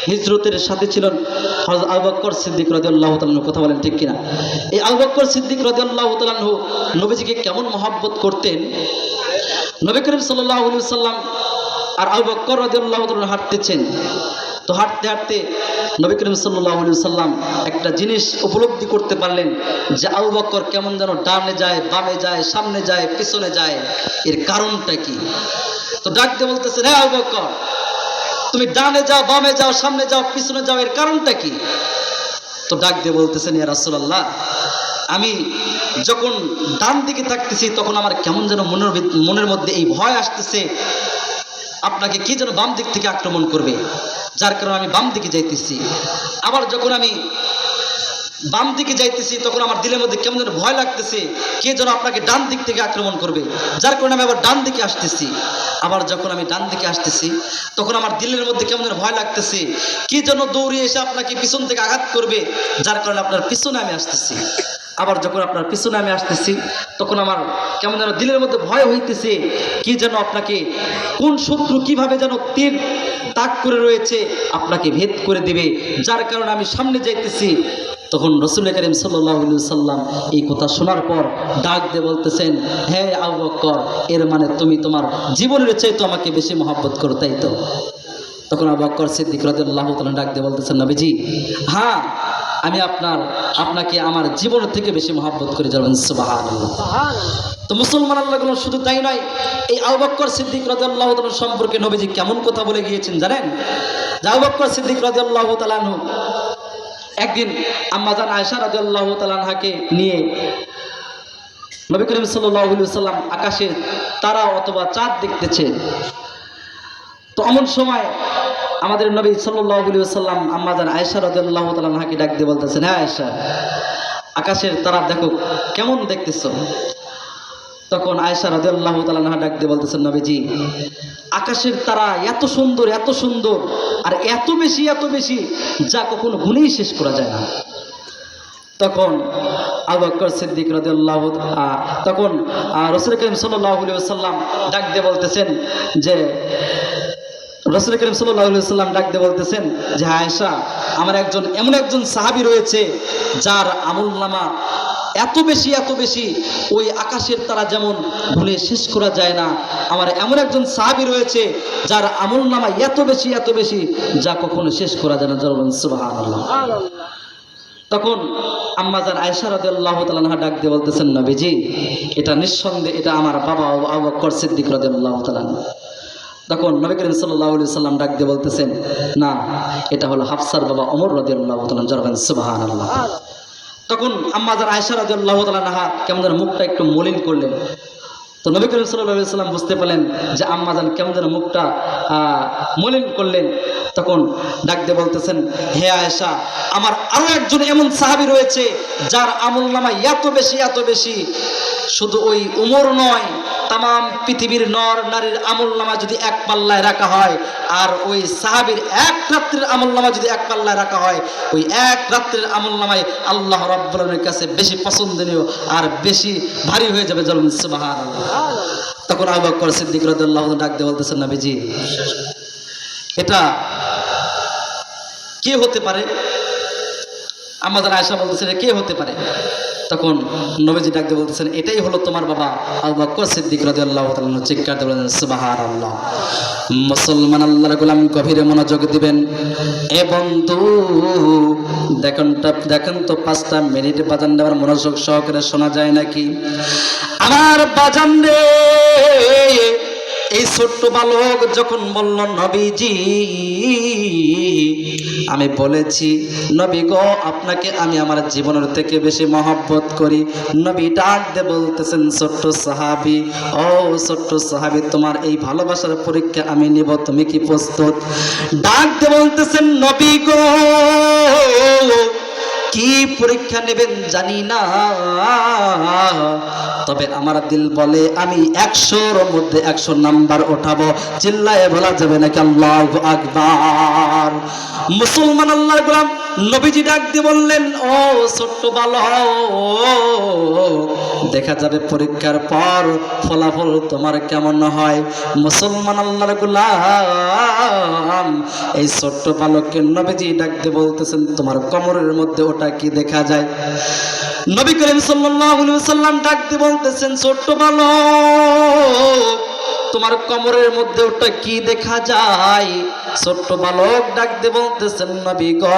হিজরতের সাথে ছিলেন হযরত আবু বকর সিদ্দিক রাদিয়াল্লাহু তাআলা। কথা বলেন ঠিক কিনা? এই আবু বকর সিদ্দিক রাদিয়াল্লাহু তাআলা নবীজিকে কেমন মহব্বত করতেন। নবী করিম সাল্লাল্লাহু আলাইহি ওয়াসাল্লাম আর আবু বকর রাদিয়াল্লাহু তাআলা হাঁটতেছেন। তো হাঁটতে হাঁটতে নবী করিম সাল্লাল্লাহু আলাইহি ওয়াসাল্লাম একটা জিনিস উপলব্ধি করতে পারলেন যে আবু বকর কেমন যেন ডানে যায়, বামে যায়, সামনে যায়, পিছনে যায়। এর কারণটা কি? তো ডাক দিয়ে বলতেছেন, হ্যাঁ আবু বকর, তুমি ডানে যাও, বামে যাও, সামনে যাও, পিছনে যাও, এর কারণটা কি? তো ডাক দিয়ে বলতেছেন, ইয়া রাসূলুল্লাহ, আমি যখন ডান দিকে থাকতেছি তখন আমার কেমন যেন মনের মধ্যে এই ভয় আসতেছে, আপনাকে কি যেন বাম দিক থেকে আক্রমণ করবে, যার কারণে আমি বাম দিকে যাইতেছি। আবার যখন আমি বাম দিকে যাইতেছি তখন আমার দিলের মধ্যে কেমন যেন ভয় লাগতেছে, কে যেন আপনাকে ডান দিক থেকে আক্রমণ করবে, যার কারণে আমি আবার ডান দিকে আসতেছি। আবার যখন আমি ডান দিকে আসতেছি তখন আমার দিলের মধ্যে কেমন যেন ভয় লাগতেছে, কি যেন দৌড়ে এসে আপনাকে পিছন থেকে আঘাত করবে, যার কারণে আপনার পিছনে আমি আসতেছি। আবার যখন আপনার পিছনে আমি আসতেছি তখন আমার কেমন যেন দিলের মধ্যে ভয় হইতেছে, কি যেন আপনাকে কোন শত্রু কিভাবে যেন তীর তাক করে রয়েছে, আপনাকে ভেদ করে দিবে, যার কারণে আমি সামনে যাইতেছি। তখন রাসূল করিম সাল্লাল্লাহু আলাইহি ওয়াসাল্লাম এই কথা শোনার পর ডাক দিয়ে বলতেছেন, হে আবু বকর, এর মানে তুমি তোমার জীবনের চাইতে আমাকে বেশি মহব্বত করো, তাই তো? তখন আবু বকর সিদ্দিক রাদিয়াল্লাহু তাআলা ডাক দিয়ে বলতেছেন, নবীজি, হ্যাঁ, আমি আপনাকে আমার জীবনের থেকে বেশি মহব্বত করে যাবেন। সুবহানাল্লাহ। তো মুসলমান আল্লাহগুলো শুধু তাই নয়, এই আবু বকর সিদ্দিক রাদিয়াল্লাহু তাআলা সম্পর্কে নবীজি কেমন কথা বলে গিয়েছেন জানেন? যে আবু বকর সিদ্দিক রাদিয়াল্লাহু তাআলা একদিন আম্মাজান আয়েশা রাদিয়াল্লাহু তাআলা আনহাকে নিয়ে নবী করিম সাল্লাল্লাহু আলাইহি ওয়াসাল্লাম আকাশে তারা অথবা চাঁদ দেখতেছে। তো এমন সময় আমাদের নবী সাল্লাল্লাহু আলাইহি ওয়াসাল্লাম আম্মাজান আয়েশা রাদিয়াল্লাহু তাআলা আনহাকে ডাক দিয়ে বলতেছেন, হ্যাঁ আয়েশা, আকাশের তারা দেখো কেমন দেখতেছো। তখন আয়েশা রাদিয়াল্লাহু তাআলা আনহা ডাক দিয়ে বলতেছেন, নবীজি, আকাশের তারা এত সুন্দর, এত সুন্দর, আর এত বেশি, এত বেশি, যা কখনো গুনেই শেষ করা যায় না। তখন আবু বকর সিদ্দিক রাদিয়াল্লাহু তখন রাসূল করিম সাল্লাল্লাহু আলাইহি ওয়াসাল্লাম ডাক দিয়ে বলতেছেন যে রাসূল করিম সাল্লাল্লাহু আলাইহি ওয়াসাল্লাম ডাক দিয়ে বলতেছেন যে আয়েশা, আমার এমন একজন সাহাবী রয়েছে যার আমলনামা এত বেশি, এত বেশি, ওই আকাশের তারা যেমন গুনে শেষ করা যায় না। আমার এমন একজন সাহাবী রয়েছে যার আমলনামা এত বেশি, এত বেশি, যা কখনো শেষ করা যায় না। সুবহানাল্লাহ। তখন আম্মাজান আয়েশা রাদিয়াল্লাহু তাআলা আনহা ডাক দিয়ে বলতেছেন, নবীজি, এটা নিঃসন্দেহে এটা আমার বাবা আবু বকর সিদ্দিক রাদিয়াল্লাহু তাআলা। তখন নবী করিম সাল্লাল্লাহু আলাইহি ওয়াসাল্লাম ডাক দিয়ে বলতেছেন, না, এটা হলো হাফসার বাবা ওমর রাদিয়াল্লাহু তাআলা। সুবহানাল্লাহ। তখন আম্মাজান আয়েশা রাদিয়াল্লাহু তাআলা আনহা কেমন যেন মুখটা একটু মলিন করলেন। তো নবী করিম সাল্লাল্লাহু আলাইহি ওয়াসাল্লাম বুঝতে পারলেন যে আম্মাজান কেমন যেন মুখটা মলিন করলেন। তখন ডাক দিয়ে বলতেছেন, হে আয়েশা, আমার আরো একজন এমন সাহাবী রয়েছে যার আমলনামা এত বেশি, এত বেশি, শুধু ওই ওমর নয়, তাম পৃথিবীর নর নারীর আমলনামা যদি এক পাল্লায় রাখা হয়, আর ওই সাহাবীর এক রাত্রের আমলনামা যদি এক পাল্লায় রাখা হয়, ওই এক রাত্রের আমলনামায় আল্লাহ রাব্বুল আলামিনের কাছে বেশি পছন্দনীয় আর বেশি ভারী হয়ে যাবে। সুবহানাল্লাহ। তখন আবু বকর সিদ্দিক রাদিয়াল্লাহু তাআলা ডাক দিয়ে বলতেছেন, নবীজি, এটা কে হতে পারে? আমাদের আয়েশা বলতেছেন, কে হতে পারে? তখন নবীজি ডাক দিয়ে বলতেছেন, এটাই হলো তোমার বাবা আবু বকর সিদ্দিক রাদিয়াল্লাহু তাআলা। চিৎকার দিয়ে বলেন সুবহানাল্লাহ। মুসলমান আল্লাহর গোলাম গভীরে মনোযোগ দিবেন। এ বন্ধু দেখেন তো 5টা মিনিট বাজান দেওয়ার মনোযোগ সহকারে শোনা যায় নাকি? আমার বাজান রে, এই ছোট্ট বালক যখন বলল, নবীজি, আমি বলেছি নবী গো, আপনাকে আমি আমার জীবনের থেকে বেশি মহব্বত করি। নবী ডাক দিয়ে বলতেছেন, ছোট্ট সাহাবী, ও ছোট্ট সাহাবী, তোমার এই ভালোবাসার পরীক্ষা আমি নিব, তুমি কি প্রস্তুত? ডাক দিয়ে বলতেছেন, নবী গো, কি পরীক্ষা নেবেন জানি না, তবে আমার দিল বলে আমি 100-র মধ্যে 100 নাম্বার ওঠাবো। চিল্লায়ে বলা যাবে নাকি আল্লাহু আকবার? মুসলমান আল্লাহর গোলাম নবীজি ডাক দিয়ে বললেন, ও ছোট্ট বালক, দেখা যাবে পরীক্ষার পর ফলাফল তোমার কেমন হয়। মুসলমান আল্লাহর গোলাম এই ছোট্ট বালককে নবীজি ডাক দিয়ে বলতেছেন, তোমার কোমরের মধ্যে ওটা কি দেখা যায়? নবী করিম সাল্লাল্লাহু আলাইহি ওয়াসাল্লাম ডাক দিয়ে বলতেছেন, ছোট্ট বালক, তোমার কোমরের মধ্যে ওটা কি দেখা যায়? ছোট্ট বালক ডাক দিয়ে বলতেছেন, নবী গো,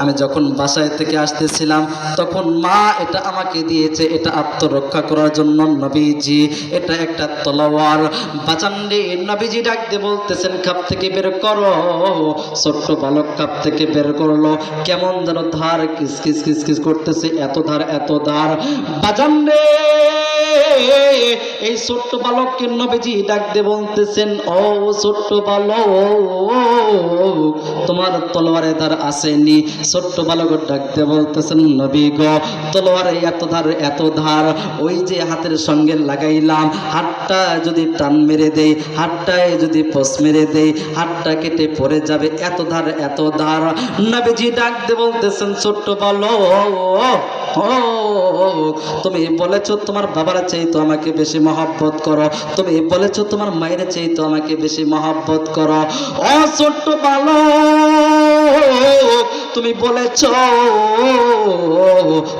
আমি যখন বাসায় থেকে আসতেছিলাম তখন মা এটা আমাকে দিয়েছে, এটা আত্মরক্ষা করার জন্য নবীজি, এটা একটা তলোয়ার। বাঁচান্ডে নবীজি ডাক দিয়ে বলতেছেন, খাপ থেকে বের করো। ছোট্ট বালক খাপ থেকে বের করলো, কেমন যেন ধার কিসকিস কিসকিস করতেছে, এত ধার এত ধার। বাঁচান্ডে এই ছোট্ট বালককে নবীজি ডাক দিয়ে বলতেছেন, ও ছোট্ট বালক, তোমার তলোয়ারে ধার আসেনি? ছোট্ট বালক ডাক দিয়ে বলতেছেন, নবী গো, তলোয়ারে এত ধার এত ধার, ওই যে হাতের সঙ্গে লাগাইলাম, হাতটা যদি টান মেরে দেই, হাতটায় যদি পোষ মেরে দেই, হাতটা কেটে পড়ে যাবে, এত ধার এত ধার। নবীজি ডাক দিয়ে বলতেছেন, ছোট্ট বালক, ও তুমি বলেছো তোমার বাবার চাইতো আমাকে বেশি মহব্বত করো, তুমি বলেছো তোমার মায়ের চাইতো আমাকে বেশি মহব্বত করো। ও ছোট্ট বালক, তুমি বলেছো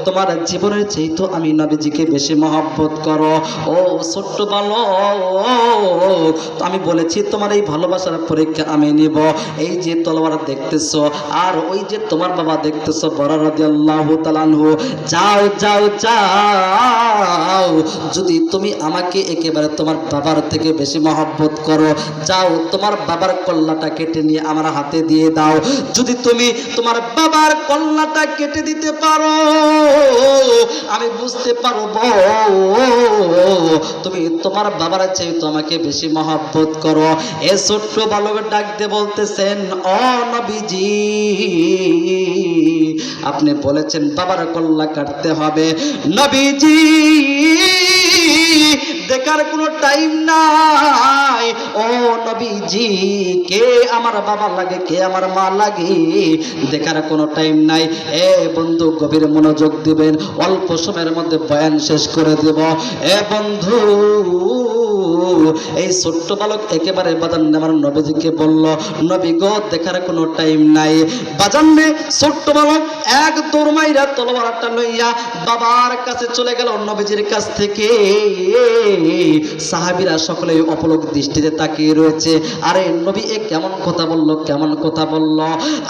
তোমার জীবনের চাইতো আমি নবীজিকে বেশি মহব্বত করো। ও ছোট্ট বালক, আমি বলেছি তোমার এই ভালোবাসার পরীক্ষা আমি নিব। এই যে তলোয়ার দেখতেছো আর ওই যে তোমার বাবা দেখতেছো বড় রাদিয়াল্লাহু তাআলা আনহু, যাও যাও যাও, যদি তুমি আমাকে একেবারে তোমার বাবার থেকে বেশি মহব্বত করো, যাও তোমার বাবার কল্লাটা কেটে নিয়ে আমার হাতে দিয়ে দাও। যদি তুমি তোমার বাবার কল্লাটা কেটে দিতে পারো, আমি বুঝতে পারবো তুমি তোমার বাবার চাইতো আমাকে বেশি মহব্বত করো। এ ছোট্ট বালক ডাক দিয়ে বলতেছেন, ও নবীজি, আপনি বলেছেন বাবার কল্লা কাটতে হবে। নবীজি দেখার কোনো টাইম নাই। ও নবীজি, কে আমার বাবা লাগে কে আমার মা লাগে দেখার কোনো টাইম নাই। এ বন্ধু, গভীর মনোযোগ দিবেন, অল্প সময়ের মধ্যে বয়ান শেষ করে দেব। এ বন্ধু, এই ছোট্ট বালক একেবারে বাজান আমার নবীজিকে বলল, নবী গো, দেখার কোনো টাইম নাই। বাজানে ছোট্ট বালক এক দৌড় মাইরা তলোয়ারটা লইয়া বাবার কাছে চলে গেল নবীজির কাছ থেকে। সাহাবীরা সকলে অপলক দৃষ্টিতে তাকিয়ে রয়েছে। আরে নবী এ কেমন কথা বলল, কেমন কথা বলল।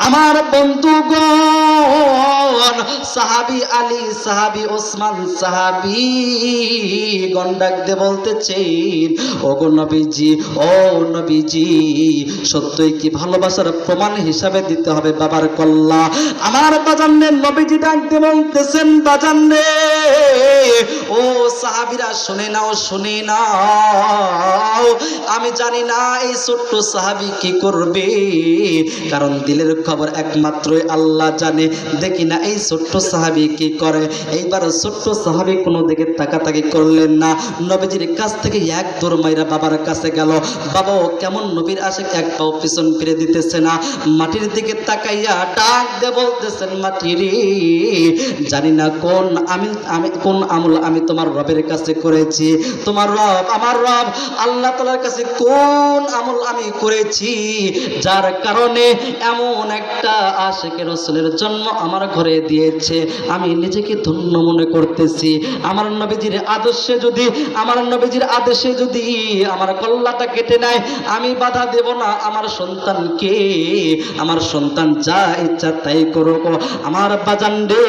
আমার বন্ধুগণ, সাহাবী আলী, সাহাবী ওসমান, সাহাবী গন্ডাক দিয়ে বলতেছেন, ও গো নবীজি, ও নবীজি, সত্যই কি ভালোবাসার প্রমাণ হিসাবে দিতে হবে বাবার কল্লা? আমার বাজানে নবীজি ডাক দিয়ে বলতেছেন, বাজানে ও সাহাবীরা শুনে নাও, শুনে নাও, আমি জানি না এই ছোট্ট সাহাবী কি করবে, কারণ দিলের খবর একমাত্রই আল্লাহ জানে। দেখি না এই ছোট্ট সাহাবী কি করে। এইবার ছোট্ট সাহাবী কোনো দিকে তাকাতাকি করলেন না, নবীজির কাছ থেকে এক দৌড় মাইরা বাবার কাছে গেল। বাবাও কেমন নবীর আশিক, এক পাও পিছন ফিরে দিতেছে না, মাটির দিকে তাকাইয়া ডাক দিয়ে বলতেছেন, মাটি রে, জানি না কোন কোন আমল আমি তোমার রবের কাছে করেছি। তোমার রব, আমার রব আল্লাহ তাআলার কাছে কোন আমল আমি করেছি যার কারণে এমন একটা আশিকে রাসূলের জন্ম আমার ঘরে দিয়েছে। আমি নিজেকে ধন্য মনে করতেছি। আমার নবীজির আদর্শে যদি, আমার নবীজির আদেশে যদি আমার কল্লাটা কেটে নেয়, আমি বাধা দেব না আমার সন্তানকে। আমার সন্তান যা ইচ্ছা তাই করুক। আমার বাজান রে,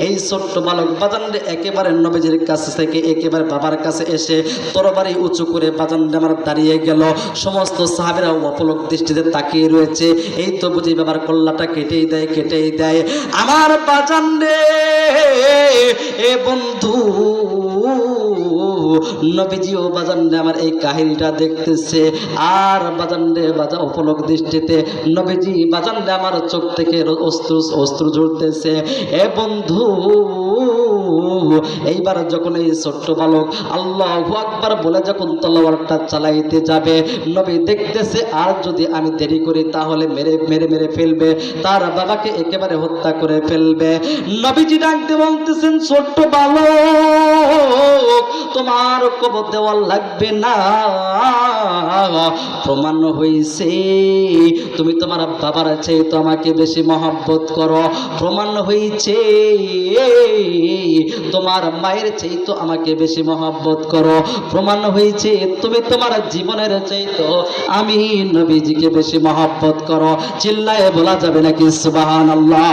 এই ছোট্ট বালক বাজান রে একেবারে নবীজির কাছে থেকে একেবারে বাবার কাছে এসে তরবারি উঁচু করে বাজান রে আমার দাঁড়িয়ে গেল। সমস্ত সাহাবীরা অপলক দৃষ্টিতে তাকিয়ে রয়েছে। এই তো বুঝি বাবার কল্লাটা কেটেই দেয়, কেটেই দেয়। আমার বাজান রে, এ বন্ধু, নবীজিও বাজানরে আমার এই কাহিলটা দেখতেছে, আর বাজানরে বাজা উপলক দৃষ্টিতে নবীজি বাজানরে আমার চোখ থেকে অশ্রু ঝরতেছে। এ বন্ধু, এইবার যখন এই ছোট্ট বালক আল্লাহু আকবার বলে যখন তলোয়ারটা চালাইতে যাবে, নবী দেখতেছে আর যদি আমি দেরি করি তাহলে মেরে মেরে মেরে ফেলবে, তার বাবাকে একেবারে হত্যা করে ফেলবে। নবীজি ডাকতে বলতেছেন, ছোট্ট বালক, তোমার কবর দেওয়া লাগবে না, প্রমাণ হয়েছে তুমি তোমার বাবার চেয়ে তো আমাকে বেশি মহব্বত করো, প্রমাণ হয়েছে তোমার মায়ের চেয়ে তো আমাকে বেশি মহব্বত করো, প্রমাণ হয়েছে তুমি তোমার জীবনের চেয়ে তো আমি নবীজিকে বেশি মহব্বত করো। চিল্লায়ে বলা যাবে নাকি সুবহানাল্লাহ?